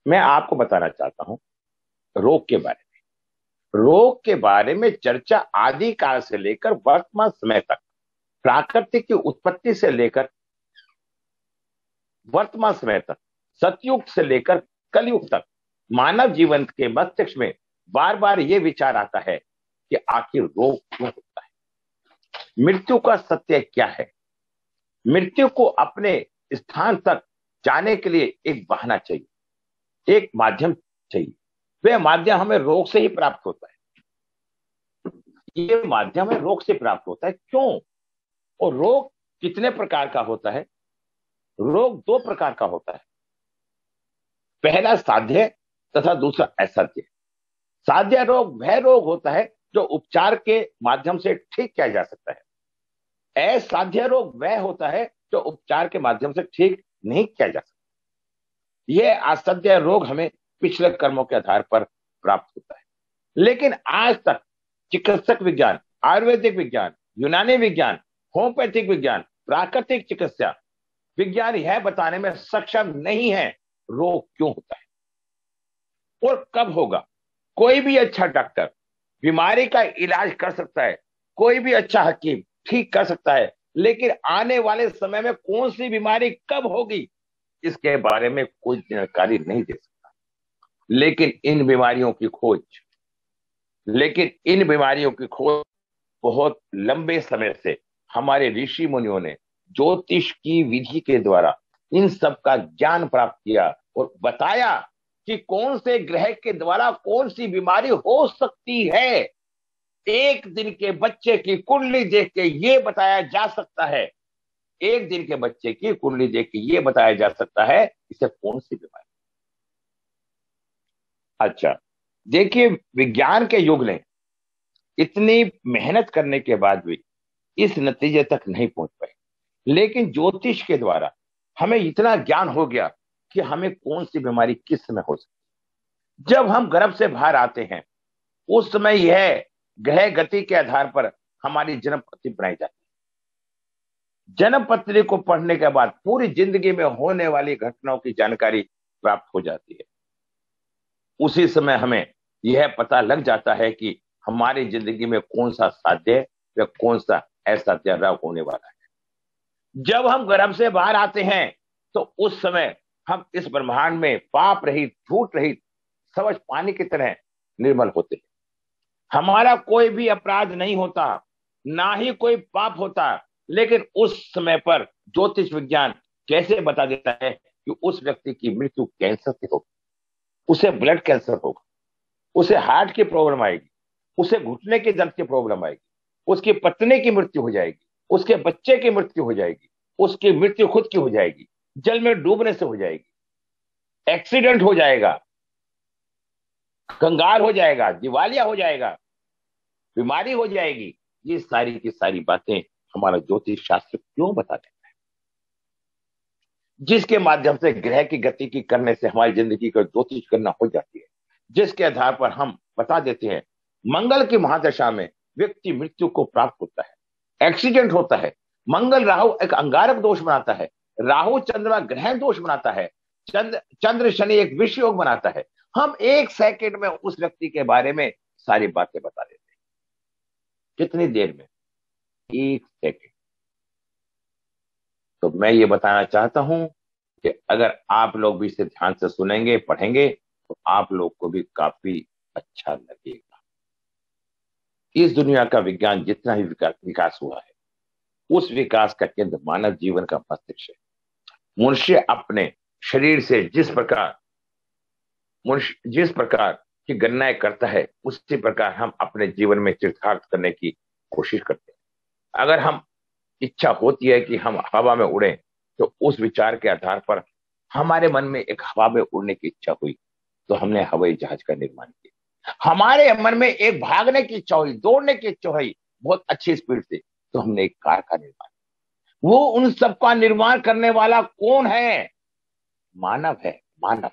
मैं आपको बताना चाहता हूं रोग के बारे में। रोग के बारे में चर्चा आदि काल से लेकर वर्तमान समय तक, प्राकृतिक की उत्पत्ति से लेकर वर्तमान समय तक, सतयुग से लेकर कलयुग तक, मानव जीवन के मस्तिष्क में बार बार यह विचार आता है कि आखिर रोग क्यों होता है, मृत्यु का सत्य क्या है। मृत्यु को अपने स्थान तक जाने के लिए एक बहाना चाहिए, एक माध्यम चाहिए। वह माध्यम हमें रोग से ही प्राप्त होता है। ये माध्यम है रोग से प्राप्त होता है, क्यों? और रोग कितने प्रकार का होता है? रोग दो प्रकार का होता है, पहला साध्य तथा दूसरा असाध्य। साध्य रोग वह रोग होता है जो उपचार के माध्यम से ठीक किया जा सकता है। असाध्य रोग वह होता है जो उपचार के माध्यम से ठीक नहीं किया जा सकता। यह असाध्य रोग हमें पिछले कर्मों के आधार पर प्राप्त होता है। लेकिन आज तक चिकित्सक विज्ञान, आयुर्वेदिक विज्ञान, यूनानी विज्ञान, होम्योपैथिक विज्ञान, प्राकृतिक चिकित्सा विज्ञान यह बताने में सक्षम नहीं है रोग क्यों होता है और कब होगा। कोई भी अच्छा डॉक्टर बीमारी का इलाज कर सकता है, कोई भी अच्छा हकीम ठीक कर सकता है, लेकिन आने वाले समय में कौन सी बीमारी कब होगी इसके बारे में कोई जानकारी नहीं दे सकता। लेकिन इन बीमारियों की खोज बहुत लंबे समय से हमारे ऋषि मुनियों ने ज्योतिष की विधि के द्वारा इन सब का ज्ञान प्राप्त किया और बताया कि कौन से ग्रह के द्वारा कौन सी बीमारी हो सकती है। एक दिन के बच्चे की कुंडली देख के ये बताया जा सकता है, एक दिन के बच्चे की कुंडली देख के ये बताया जा सकता है इसे कौन सी बीमारी। अच्छा, देखिए, विज्ञान के युग ने इतनी मेहनत करने के बाद भी इस नतीजे तक नहीं पहुंच पाए, लेकिन ज्योतिष के द्वारा हमें इतना ज्ञान हो गया कि हमें कौन सी बीमारी किस समय हो सकती है। जब हम गर्भ से बाहर आते हैं उस समय यह ग्रह गति के आधार पर हमारी जन्म पत्री बनाई जाती है। जन्म पत्री को पढ़ने के बाद पूरी जिंदगी में होने वाली घटनाओं की जानकारी प्राप्त हो जाती है। उसी समय हमें यह पता लग जाता है कि हमारी जिंदगी में कौन सा साध्य या कौन सा असाध्य रोग होने वाला है। जब हम गर्भ से बाहर आते हैं तो उस समय हम इस ब्रह्मांड में पाप रहित, झूठ रहित, समझ पानी की तरह निर्मल होते हैं। हमारा कोई भी अपराध नहीं होता, ना ही कोई पाप होता। लेकिन उस समय पर ज्योतिष विज्ञान कैसे बता देता है कि उस व्यक्ति की मृत्यु कैंसर से होगी, उसे ब्लड कैंसर होगा, उसे हार्ट की प्रॉब्लम आएगी, उसे घुटने के दर्द की प्रॉब्लम आएगी, उसकी पत्नी की मृत्यु हो जाएगी, उसके बच्चे की मृत्यु हो जाएगी, उसकी मृत्यु खुद की हो जाएगी, जल में डूबने से हो जाएगी, एक्सीडेंट हो जाएगा, कंगाल हो जाएगा, दिवालिया हो जाएगा, बीमारी हो जाएगी। ये सारी की सारी बातें हमारा ज्योतिष शास्त्र क्यों बताते हैं? जिसके माध्यम से ग्रह की गति की करने से हमारी जिंदगी का ज्योतिष करना हो जाती है, जिसके आधार पर हम बता देते हैं मंगल की महादशा में व्यक्ति मृत्यु को प्राप्त होता है, एक्सीडेंट होता है। मंगल राहु एक अंगारक दोष बनाता है, राहु चंद्रमा ग्रहण दोष बनाता है, चंद्र शनि एक विष योग बनाता है। हम एक सेकंड में उस व्यक्ति के बारे में सारी बातें बता देते हैं। कितनी देर में? एक सेकंड। तो मैं ये बताना चाहता हूं कि अगर आप लोग भी इसे ध्यान से सुनेंगे, पढ़ेंगे, तो आप लोग को भी काफी अच्छा लगेगा। इस दुनिया का विज्ञान जितना ही विकास हुआ है, उस विकास का केंद्र मानव जीवन का मस्तिष्क है। मनुष्य अपने शरीर से जिस प्रकार की गणनाएं करता है, उसी प्रकार हम अपने जीवन में चरितार्थ करने की कोशिश करते हैं। अगर हम इच्छा होती है कि हम हवा में उड़ें, तो उस विचार के आधार पर हमारे मन में एक हवा में उड़ने की इच्छा हुई, तो हमने हवाई जहाज का निर्माण किया। हमारे मन में एक भागने की इच्छा हुई, दौड़ने की इच्छा हुई बहुत अच्छी स्पीड से, तो हमने एक कार का निर्माण किया। वो उन सब का निर्माण करने वाला कौन है? मानव है, मानव।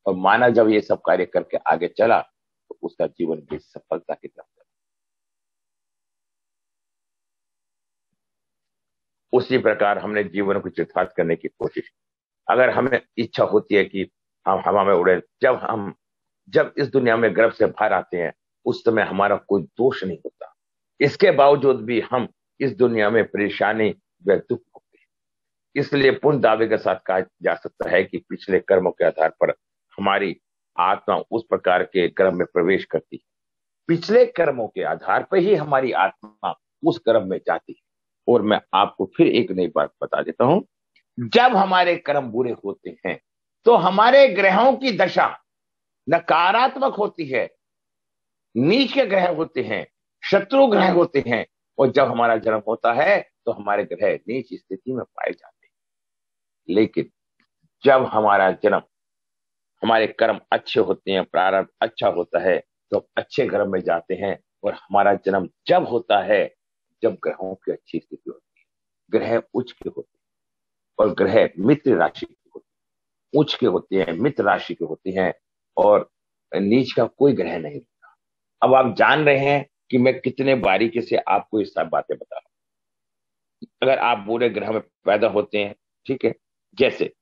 और मानव जब ये सब कार्य करके आगे चला तो उसका जीवन भी सफलता की तरफ चला। उसी प्रकार हमने जीवन को चित्रार्थ करने की कोशिश। अगर हमें इच्छा होती है कि हम हवा में उड़े, जब इस दुनिया में गर्भ से बाहर आते हैं उस समय हमारा कोई दोष नहीं होता। इसके बावजूद भी हम इस दुनिया में परेशानी व दुख होते हैं। इसलिए पूर्ण दावे के साथ कहा जा सकता है कि पिछले कर्मों के आधार पर हमारी आत्मा उस प्रकार के कर्म में प्रवेश करती है। पिछले कर्मों के आधार पर ही हमारी आत्मा उस कर्म में जाती है। और मैं आपको फिर एक नई बात बता देता हूं, जब हमारे कर्म बुरे होते हैं तो हमारे ग्रहों की दशा नकारात्मक होती है, नीच के ग्रह होते हैं, शत्रु ग्रह होते हैं। और जब हमारा जन्म होता है तो हमारे ग्रह नीच स्थिति में पाए जाते हैं। लेकिन जब हमारा जन्म, हमारे कर्म अच्छे होते हैं, प्रारब्ध अच्छा होता है, तो अच्छे कर्म में जाते हैं। और हमारा जन्म जब होता है जब ग्रहों की अच्छी स्थिति होती है, ग्रह उच्च के होते हैं और ग्रह मित्र राशि के होते हैं, उच्च के होते हैं, मित्र राशि के होते हैं और नीच का कोई ग्रह नहीं होता। अब आप जान रहे हैं कि मैं कितने बारीकी से आपको ये सब बातें बता रहा हूं। अगर आप बुरे ग्रह में पैदा होते हैं, ठीक है, जैसे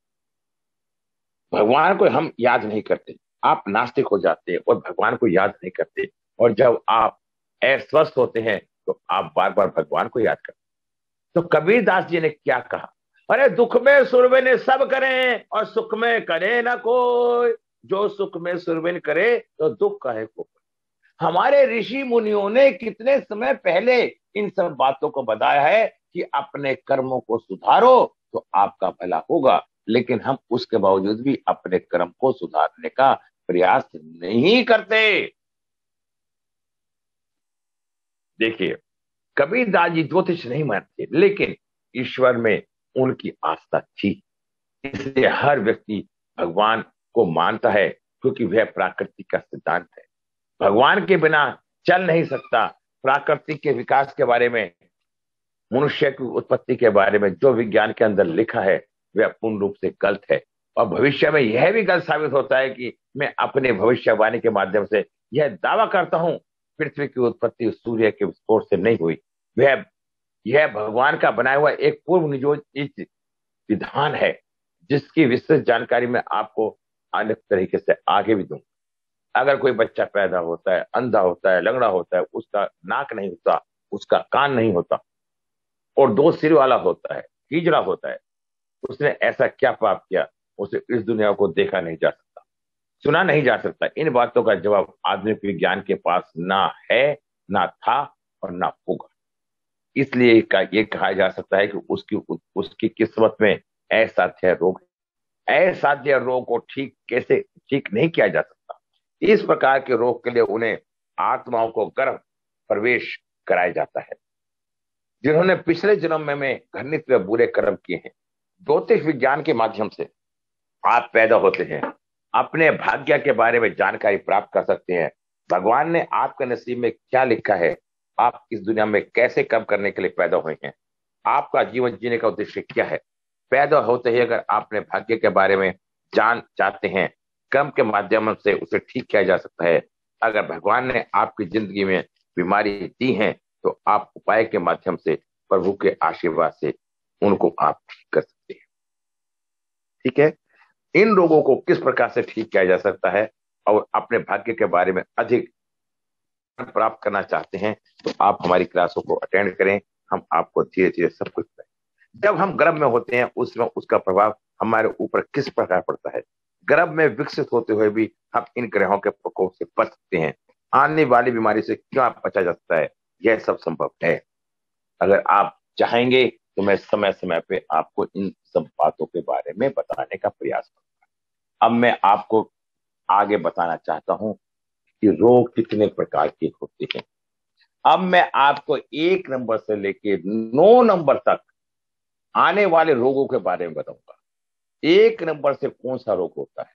भगवान को हम याद नहीं करते, आप नास्तिक हो जाते हैं और भगवान को याद नहीं करते। और जब आप अस्वस्थ होते हैं तो आप बार बार भगवान को याद करते हैं। तो कबीर दास जी ने क्या कहा, अरे दुख में सुरविन सब करें और सुख में करे ना कोई, जो सुख में सुरविन करे तो दुख काहे को। हमारे ऋषि मुनियों ने कितने समय पहले इन सब बातों को बताया है कि अपने कर्मों को सुधारो तो आपका भला होगा। लेकिन हम उसके बावजूद भी अपने कर्म को सुधारने का प्रयास नहीं करते। देखिए, कबीर दास जी ज्योतिष नहीं मानते, लेकिन ईश्वर में उनकी आस्था थी। इसलिए हर व्यक्ति भगवान को मानता है, क्योंकि वह प्राकृति का सिद्धांत है। भगवान के बिना चल नहीं सकता। प्राकृतिक के विकास के बारे में, मनुष्य की उत्पत्ति के बारे में जो विज्ञान के अंदर लिखा है वह पूर्ण रूप से गलत है। और भविष्य में यह भी गलत साबित होता है कि मैं अपने भविष्यवाणी के माध्यम से यह दावा करता हूं, पृथ्वी की उत्पत्ति सूर्य के विस्फोट से नहीं हुई। वह यह भगवान का बनाया हुआ एक पूर्व नियोजित विधान है, जिसकी विस्तृत जानकारी मैं आपको अन्य तरीके से आगे भी दूंगा। अगर कोई बच्चा पैदा होता है, अंधा होता है, लंगड़ा होता है, उसका नाक नहीं होता, उसका कान नहीं होता और दो सिर वाला होता है, हिजड़ा होता है, उसने ऐसा क्या पाप किया, उसे इस दुनिया को देखा नहीं जा सकता, सुना नहीं जा सकता। इन बातों का जवाब आधुनिक विज्ञान के पास ना है, ना था और ना होगा। इसलिए ये कहा जा सकता है कि उसकी किस्मत में असाध्य रोग है। असाध्य रोग को ठीक नहीं किया जा सकता। इस प्रकार के रोग के लिए उन्हें आत्माओं को गर्भ प्रवेश कराया जाता है, जिन्होंने पिछले जन्म में घृणित व बुरे कर्म किए हैं। ज्योतिष विज्ञान के माध्यम से आप पैदा होते हैं, अपने भाग्य के बारे में जानकारी प्राप्त कर सकते हैं। भगवान ने आपके नसीब में क्या लिखा है, आप इस दुनिया में कैसे कर्म करने के लिए पैदा हुए हैं, आपका जीवन जीने का उद्देश्य क्या है। पैदा होते ही अगर आपने भाग्य के बारे में जान चाहते हैं, कर्म के माध्यम से उसे ठीक किया जा सकता है। अगर भगवान ने आपकी जिंदगी में बीमारी दी है तो आप उपाय के माध्यम से, प्रभु के आशीर्वाद से उनको आप ठीक कर सकते हैं। ठीक है, इन रोगों को किस प्रकार से ठीक किया जा सकता है और अपने भाग्य के बारे में अधिक प्राप्त करना चाहते हैं तो आप हमारी क्लासों को अटेंड करें। हम आपको धीरे धीरे सब कुछ बताएं। जब हम गर्भ में होते हैं उसमें उसका प्रभाव हमारे ऊपर किस प्रकार पड़ता है। गर्भ में विकसित होते हुए भी हम इन ग्रहों के प्रकोप से बच सकते हैं। आने वाली बीमारी से क्यों बचा जा सकता है, यह सब संभव है। अगर आप चाहेंगे तो मैं समय समय पे आपको इन सब बातों के बारे में बताने का प्रयास करूंगा। अब मैं आपको आगे बताना चाहता हूं कि रोग कितने प्रकार के होते हैं। अब मैं आपको 1 नंबर से लेके 9 नंबर तक आने वाले रोगों के बारे में बताऊंगा। 1 नंबर से कौन सा रोग होता है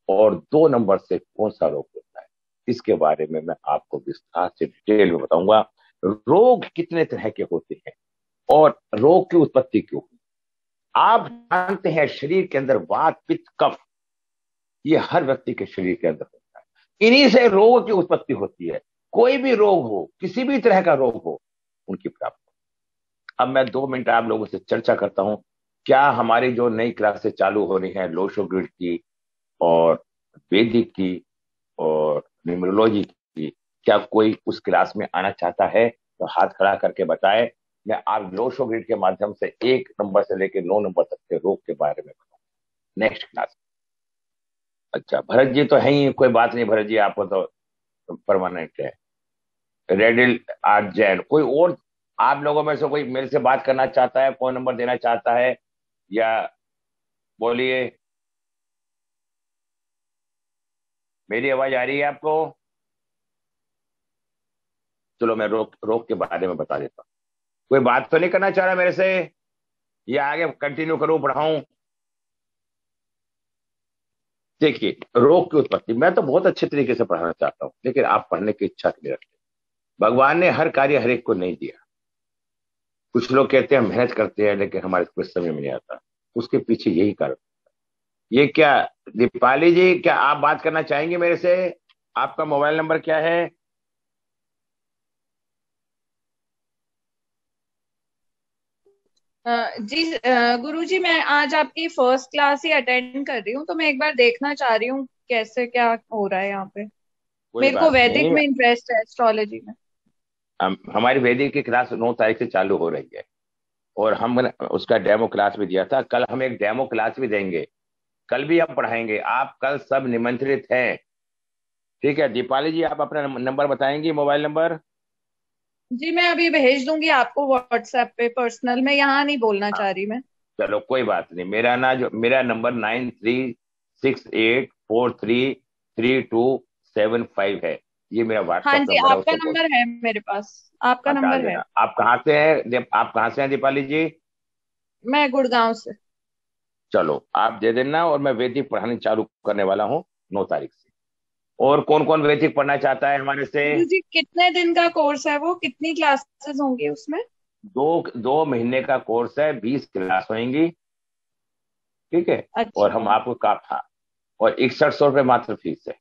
और 2 नंबर से कौन सा रोग होता है, इसके बारे में मैं आपको विस्तार से डिटेल में बताऊंगा। रोग कितने तरह के होते हैं और रोग की उत्पत्ति क्यों हुई। आप जानते हैं शरीर के अंदर वात, पित्त, कफ, ये हर व्यक्ति के शरीर के अंदर होता है। इन्हीं से रोग की उत्पत्ति होती है। कोई भी रोग हो, किसी भी तरह का रोग हो, उनकी प्राप्ति। अब मैं 2 मिनट आप लोगों से चर्चा करता हूं। क्या हमारी जो नई क्लासेस चालू हो रही है लोशो ग्रिड की, और वैदिक की और न्यूमरोलॉजी की, क्या कोई उस क्लास में आना चाहता है तो हाथ खड़ा करके बताए। मैं आप लोशो ग्रिड के माध्यम से 1 नंबर से लेकर 9 नंबर तक के रोग के बारे में बताऊँ नेक्स्ट क्लास। अच्छा, भरत जी तो है ही, कोई बात नहीं, भरत जी आपको तो परमानेंट है। रेडिल आर्ट जैन, कोई और आप लोगों में से कोई मेरे से बात करना चाहता है, फोन नंबर देना चाहता है, या बोलिए। मेरी आवाज आ रही है आपको? चलो मैं रोग रोग के बारे में बता देता हूँ। कोई बात तो नहीं करना चाह रहा मेरे से, या आगे कंटिन्यू करूं, पढ़ाऊं? देखिए, रोग की उत्पत्ति मैं तो बहुत अच्छे तरीके से पढ़ाना चाहता हूँ, लेकिन आप पढ़ने की इच्छा नहीं रखते। भगवान ने हर कार्य हर एक को नहीं दिया। कुछ लोग कहते हैं हम मेहनत करते हैं लेकिन हमारे कुछ समय में नहीं आता, उसके पीछे यही कारण। ये क्या, दीपाली जी क्या आप बात करना चाहेंगे मेरे से? आपका मोबाइल नंबर क्या है? जी गुरुजी, मैं आज आपकी फर्स्ट क्लास ही अटेंड कर रही हूँ, तो मैं एक बार देखना चाह रही हूँ कैसे क्या हो रहा है यहाँ पे। कोई मेरे को बात वैदिक नहीं। में इंटरेस्ट है, एस्ट्रोलॉजी में। हमारी वैदिक की क्लास 9 तारीख से चालू हो रही है, और हम उसका डेमो क्लास भी दिया था। कल हम एक डेमो क्लास भी देंगे, कल भी हम पढ़ाएंगे। आप कल सब निमंत्रित हैं। ठीक है, दीपाली जी आप अपना नंबर बताएंगी, मोबाइल नंबर? जी मैं अभी भेज दूंगी आपको व्हाट्सएप पे पर्सनल में, यहाँ नहीं बोलना हाँ, चाह रही मैं। चलो कोई बात नहीं। मेरा नंबर 9368433275 है। ये मेरा हाँ व्हाट्सअप जी, नंबर है, आपका उसको नंबर है मेरे पास। आपका हाँ, डाल नंबर है। देना। आप कहाँ से हैं दीपाली जी? मैं गुड़गांव से। चलो आप दे देना, और मैं वैदिक पढ़ाने चालू करने वाला हूँ 9 तारीख से। और कौन कौन वैदिक पढ़ना चाहता है हमारे से? गुरुजी कितने दिन का कोर्स है वो, कितनी क्लासेस होंगी उसमें? 2 महीने का कोर्स है, 20 क्लास होंगी। ठीक है। और हम अच्छा। आपको हाँ, और 6100 रुपये मात्र फीस है।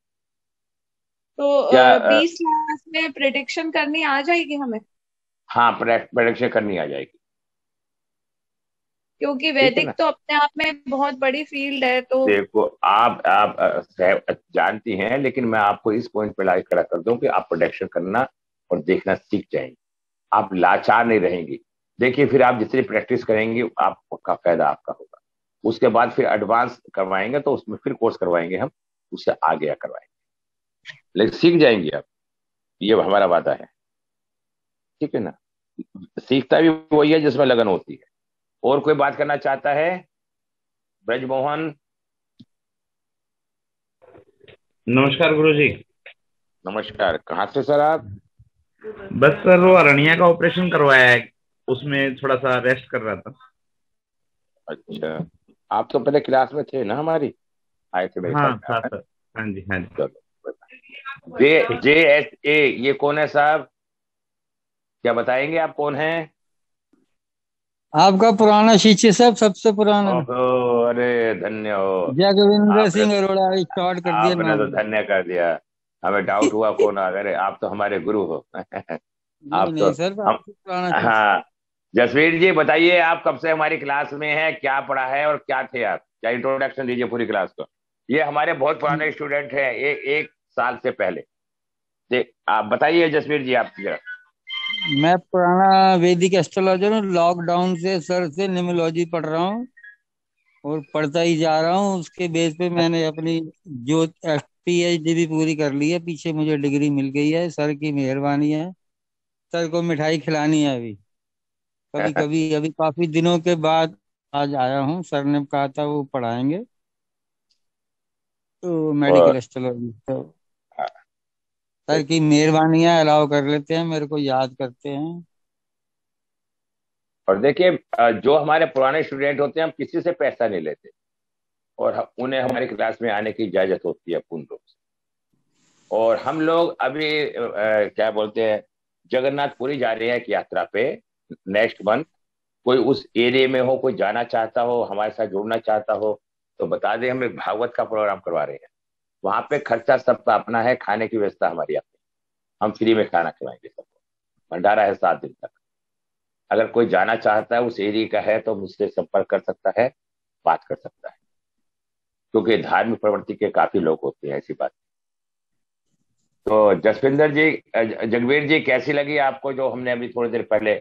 तो क्या 20 क्लास में प्रिडिक्शन करनी आ जाएगी हमें? हाँ, प्रोडक्शन करनी आ जाएगी। क्योंकि ठीक है वैदिक ना? तो अपने आप में बहुत बड़ी फील्ड है, तो। देखो, आप जानती हैं, लेकिन मैं आपको इस पॉइंट पे ला खड़ा कर दूं कि आप प्रोडक्शन करना और देखना सीख जाएंगे। आप लाचार नहीं रहेंगी। देखिए, फिर आप जितनी प्रैक्टिस करेंगे आपका फायदा आपका होगा। उसके बाद फिर एडवांस करवाएंगे, तो उसमें फिर कोर्स करवाएंगे हम, उससे आगे करवाएंगे, लेकिन सीख जाएंगे आप। ये हमारा वादा है। ठीक है ना? सीखता भी वही है जिसमें लगन होती है। और कोई बात करना चाहता है? ब्रजमोहन। नमस्कार गुरुजी। नमस्कार, कहाँ से सर आप? बस सर वो अरनिया का ऑपरेशन करवाया है, उसमें थोड़ा सा रेस्ट कर रहा था। अच्छा, आप तो पहले क्लास में थे ना हमारी, आए थे मेरे ख्याल हाँ में था आप, है? सर। हाँ जी हाँ जी। चलो, जे ठीक। JSA ये कौन है साहब? क्या बताएंगे आप कौन है? आपका पुराना शिष्य सब सबसे पुराना। ओहो, अरे धन्य हो। जगविंदर आपने सिंह अरोड़ा स्टार्ट कर दिया आपने तो नाम। धन्य कर दिया। हमें डाउट हुआ कौन आ गए, आप तो हमारे गुरु हो। नहीं आप तो नहीं सर, हम आपसे पुराना शिष्य। हाँ। जसवीर जी बताइए, आप कब से हमारी क्लास में हैं, क्या पढ़ा है और क्या थे आप? क्या इंट्रोडक्शन दीजिए पूरी क्लास को। ये हमारे बहुत पुराने स्टूडेंट हैं, एक साल से पहले। आप बताइए जसवीर जी, आप जरा। मैं पुराना वैदिक एस्ट्रोलॉजर हूँ। लॉकडाउन से सर से न्यूमरोलॉजी पढ़ रहा हूँ और पढ़ता ही जा रहा हूँ। उसके बेस पे मैंने अपनी जो PhD भी पूरी कर ली है। पीछे मुझे डिग्री मिल गई है, सर की मेहरबानी है। सर को मिठाई खिलानी है अभी, कभी कभी। अभी काफी दिनों के बाद आज आया हूँ, सर ने कहा था वो पढ़ाएंगे, तो मेडिकल और एस्ट्रोलॉजी तो सर की मेहरबानी है, अलाउ कर लेते हैं, मेरे को याद करते हैं। और देखिए, जो हमारे पुराने स्टूडेंट होते हैं, हम किसी से पैसा नहीं लेते, और उन्हें हमारी क्लास में आने की इजाजत होती है पूर्ण रूप से। और हम लोग अभी क्या बोलते हैं, जगन्नाथपुरी जा रहे हैं एक यात्रा पे नेक्स्ट मंथ। कोई उस एरिया में हो, कोई जाना चाहता हो, हमारे साथ जुड़ना चाहता हो, तो बता दें। हम एक भागवत का प्रोग्राम करवा रहे हैं। वहां पे खर्चा सबका अपना है, खाने की व्यवस्था हमारी अपनी। हम फ्री में खाना खिलाएंगे सबको। भंडारा है 7 दिन तक। अगर कोई जाना चाहता है, उस एरिया का है, तो मुझसे संपर्क कर सकता है, बात कर सकता है। क्योंकि धार्मिक प्रवृत्ति के काफी लोग होते हैं, ऐसी बात। तो जसविंदर जी, जगवीर जी, कैसी लगी आपको जो हमने अभी थोड़ी देर पहले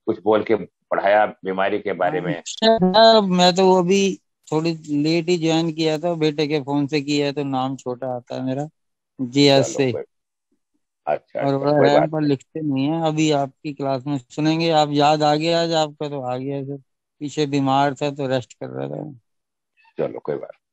कुछ बोल के पढ़ाया बीमारी के बारे में? अच्छा, मैं तो वो भी थोड़ी लेट ही ज्वाइन किया था, बेटे के फोन से किया है, तो नाम छोटा आता है मेरा, GS चलो से। कोई, अच्छा और अच्छा, बड़ा कोई रैम बात पर नहीं। लिखते नहीं है। अभी आपकी क्लास में सुनेंगे। आप याद आ गया आज आपका, तो आ गया सर। पीछे बीमार था तो रेस्ट कर रहा था। चलो कोई बात नहीं।